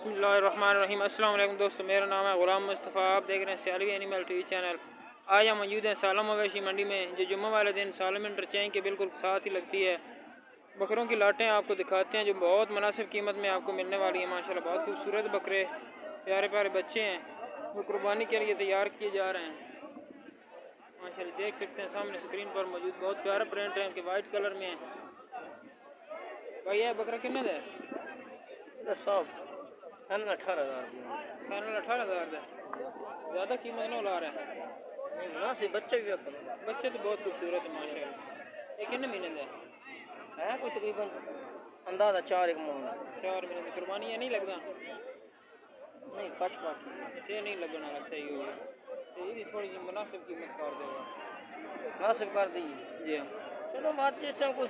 बिस्मिल्लाहिर्रहमानिर्रहीम। अस्सलाम वालेकुम दोस्तों, मेरा नाम है गुलाम मुस्तफ़ा। आप देख रहे हैं सियालवी एनिमल टीवी चैनल। आज हम मौजूद हैं सालम मवेशी मंडी में, जो जुम्मे वाले दिन सालम इंटरचेंज के बिल्कुल साथ ही लगती है। बकरों की लाटें आपको दिखाते हैं जो बहुत मुनासिब कीमत में आपको मिलने वाली है। माशाल्लाह बहुत खूबसूरत बकरे, प्यारे प्यारे बच्चे हैं, वो कुर्बानी के लिए तैयार किए जा रहे हैं। माशाल्लाह देख सकते हैं सामने स्क्रीन पर मौजूद बहुत प्यारा प्रिंट है, इनके वाइट कलर में है। भाई यह बकरा कितना है? फाइनल 18,000। फाइनल 18,000 है। ज़्यादा कीमत ना ला रहे हैं। मुनासिब बच्चे भी बच्चे तो बहुत खूबसूरत है माशाल्लाह। ये कितने महीने का है? कोई तकरीबन अंदाजा 4 महीने। 4 महीने की कुर्बानी है। नहीं लगना नहीं, पच ये नहीं लगना सही होगी तो ये थोड़ी सी मुनासिब कीमत कर देगा। मुनासिब कर दी जी हाँ। चलो बात जिस टाइम कुछ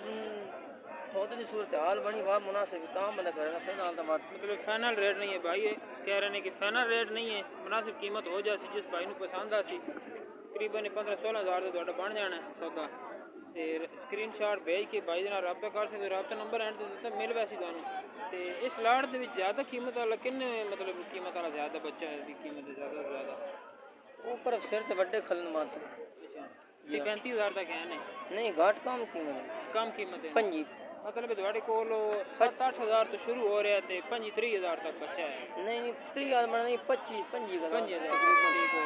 सौदे की सूरत हाल बनी बात मुनासिब काम बंदा करेगा। फिलहाल तो बात मतलब फाइनल रेट नहीं है भाई, ये कह रहे हैं कि फाइनल रेट नहीं है, मुनासिब कीमत हो जाती जिस भाई को पसंद आसी तकरीबन 15-16 हज़ार तो बन जाना सौदा। तो स्क्रीन शॉट भेज के भाई नाल रब्ता कर सकते। रब्ता नंबर एंड दिता मिल वैसे तुहानू। तो इस लाट के ज़्यादा कीमत वाला किन्ने मतलब कीमत वाला ज़्यादा बच्चा की कीमत ज़्यादा से ज़्यादा ऊपर सिर तो बड़े खलन मात्र। ये 35,000 तक है नहीं घाट कम कीमत कम कीमत है। पंजी मतलब थोड़े को 7-8 हज़ार तो शुरू हो रहा है, 25-30 हज़ार तक बच्चा है। नहीं 30,000 बना नहीं 25 हज़ार ठीक हो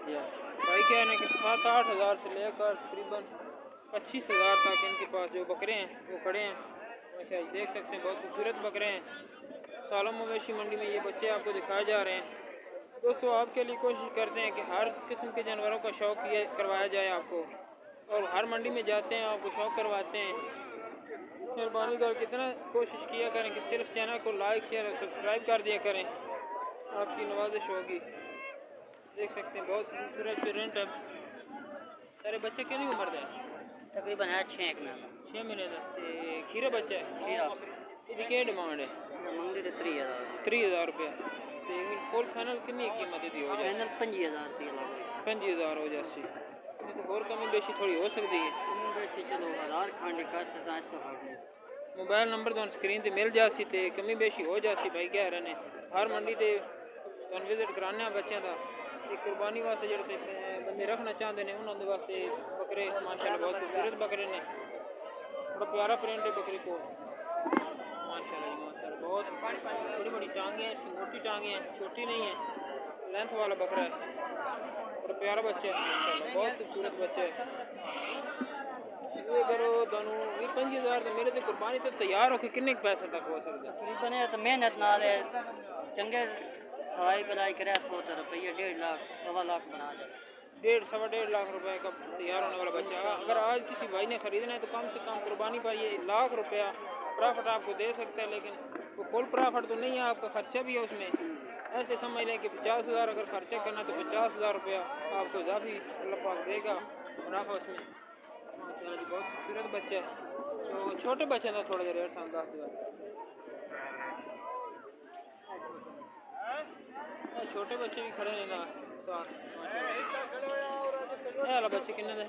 गया भाई। क्या है कि 7-8 हज़ार से लेकर तकरीबन 25 हज़ार तक इनके पास जो बकरे हैं वो खड़े हैं। अच्छा देख सकते हैं बहुत खूबसूरत बकरे हैं। सालम मवेशी मंडी में ये बच्चे आपको दिखाए जा रहे हैं। दोस्तों आपके लिए कोशिश करते हैं कि हर किस्म के जानवरों का शौक़ ये करवाया जाए आपको, और हर मंडी में जाते हैं आपको शौक़ करवाते हैं। मेहरबानी कर कितना कोशिश किया करें कि सिर्फ चैनल को लाइक शेयर और सब्सक्राइब कर दिया करें, आपकी नवाजिश होगी। देख सकते हैं बहुत खूबसूरत प्रिंट है। सारे बच्चे कितनी उम्र का है? तकरीबन है 6 महीने का। खीरा बच्चा है। इसकी क्या डिमांड है? मंगली 30,000 रुपया। तो फुल फाइनल कितनी कीमत दी हो जाए? 25,000 रुपया 25,000 हो जाती तो और कमी बेशी थोड़ी हो सकती है। चलो आधार खंड कर मोबाइल नंबर तो स्क्रीन पर मिल जाती तो कमी बेशी हो जाती भाई। कह रहे हैं हर मंडी से विजिट कराने बच्चों का एक कुर्बानी वास्ते जो बंदे रखना चाहते हैं उन्होंने वास्ते बकरे माशाल्लाह बहुत खूबसूरत बकरे ने। बड़ा प्यारा प्रिंट है बकरी को माशाल्लाह जी माशाल्लाह। बहुत बड़ी बड़ी टांगे हैं इसकी, मोटी टांगे हैं, छोटी नहीं है, लेंथ वाला बकरा है। बड़ा प्यारा बच्चा है माशाल्लाह, बहुत खूबसूरत बच्चा है। ये करो दोनों ये 25,000 तो मेरे तो कुर्बानी तो तैयार होकर कितने पैसे तक हो सकते तकरीबन तो मेहनत नाल चंगे हवाई बलाई करे 100 रुपये 1.5 लाख 1.25 लाख बना दे। 1.5 लाख रुपए का तैयार होने वाला बच्चा अगर आज किसी भाई ने खरीदना है तो कम से कम कुर्बानी पर ये 1 लाख रुपया प्रॉफिट आपको दे सकता है। लेकिन वो फुल प्रॉफिट तो नहीं है, आपका खर्चा भी है उसमें। ऐसे समझ लें कि 50,000 अगर खर्चा करना तो 50,000 रुपया आपको इजाफी अल्लाह पाक देगा मुनाफा उसमें। माशाल्लाह जी बहुत खूबसूरत बच्चा है। तो छोटे बच्चे का थोड़ा देर रेट समझा छोटे बच्चे भी खड़े हैं ना साथ। वाला बच्चे कितने दे?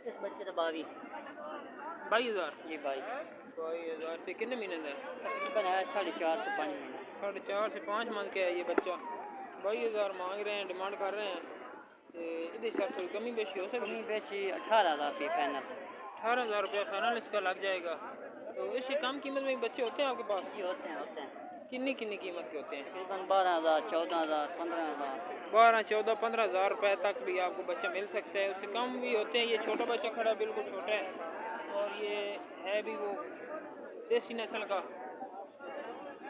इस बच्चे का 22,000 जी 22,000 से कितने महीने का है? तकरीबन है 4.5 से 5 महीने। 4.5 से 5 मंथ का है ये बच्चा। 22,000 मांग रहे हैं, डिमांड कर रहे हैं। इसके साथ थोड़ी कमी बेशी हो सकती है। कमी बेशी 18,000 रुपये फाइनल। 18,000 रुपया फाइनल इसका लग जाएगा। तो इससे कम कीमत में बच्चे होते हैं आपके पास? ये होते हैं कितनी कीमत के होते हैं? तकरीबन 12,000 14,000 15,000 12, 14, 15,000 रुपये तक भी आपको बच्चा मिल सकता है। उससे कम भी होते हैं। ये छोटा बच्चा खड़ा बिल्कुल छोटा है और ये है भी वो देसी नस्ल का,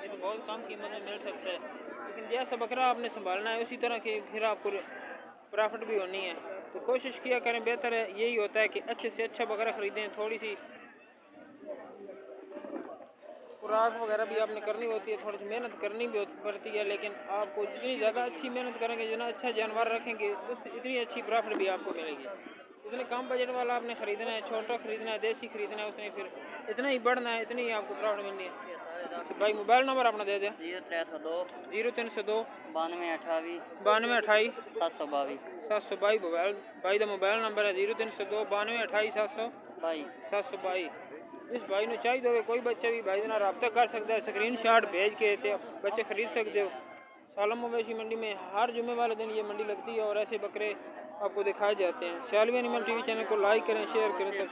ये तो बहुत कम कीमत में मिल सकता है। लेकिन जैसा बकरा आपने संभालना है उसी तरह के फिर आपको प्रॉफिट भी होनी है। तो कोशिश किया करें, बेहतर है यही होता है कि अच्छे से अच्छा बकरा ख़रीदें। थोड़ी सी खुराक वगैरह भी आपने करनी होती है, थोड़ी सी मेहनत करनी भी पड़ती है। लेकिन आपको जितनी ज़्यादा अच्छी मेहनत करेंगे, जितना अच्छा जानवर रखेंगे उतनी अच्छी प्रॉफिट भी आपको मिलेगी। जितने कम बजट वाला आपने ख़रीदना है, छोटा ख़रीदना है, देसी ख़रीदना है, उसने फिर इतना ही बढ़ना है, इतनी ही आपको प्रॉफिट मिलनी है। तो भाई मोबाइल नंबर अपना दे दें। 0302 0302 9228 9228 722 722 मोबाइल भाई का मोबाइल नंबर है 0302 9228 722। जिस भाई ने चाहिए हो कोई बच्चा भी भाई ना रब्ता कर सकता है, स्क्रीन शॉट भेज के बच्चे खरीद सकते हो। सालम मवेशी मंडी में हर जुमे वाले दिन ये मंडी लगती है और ऐसे बकरे आपको दिखाए जाते हैं। शालवी एनिमल टीवी चैनल को लाइक करें, शेयर करें।